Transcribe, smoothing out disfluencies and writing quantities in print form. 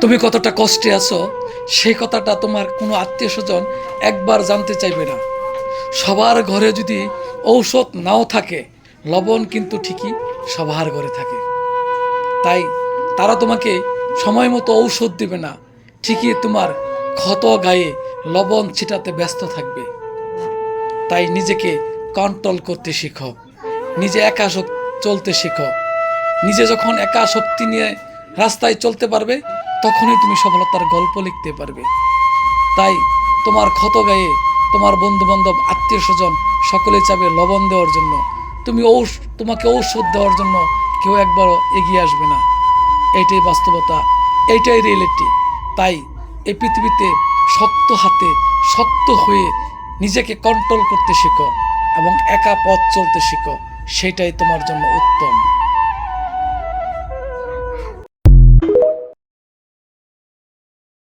তুমি কতটা কষ্টে আছো সেই কথাটা তোমার কোনো আত্মীয় স্বজন একবার জানতে চাইবে না। সবার ঘরে যদি ঔষধ নাও থাকে, লবণ কিন্তু ঠিকই সবার ঘরে থাকে। তাই তারা তোমাকে সময় মতো ঔষধ দেবে না, ঠিকই তোমার ক্ষত গায়ে লবণ ছিটাতে ব্যস্ত থাকবে। তাই নিজেকে কন্ট্রোল করতে শিখো, নিজে একা চলতে শিখো। নিজে যখন একা শক্তি নিয়ে রাস্তায় চলতে পারবে, তখনই তুমি সফলতার গল্প লিখতে পারবে। তাই তোমার ক্ষত গায়ে তোমার বন্ধুবান্ধব আত্মীয় স্বজন সকলে চাবে লবণ দেওয়ার জন্য, তোমাকে ঔষধ দেওয়ার জন্য কেউ একবারও এগিয়ে আসবে না। এইটাই বাস্তবতা, এইটাই রিয়েলিটি। তাই এই পৃথিবীতে শক্ত হাতে শক্ত হয়ে নিজেকে কন্ট্রোল করতে শেখো এবং একা পথ চলতে শেখো, সেটাই তোমার জন্য উত্তম।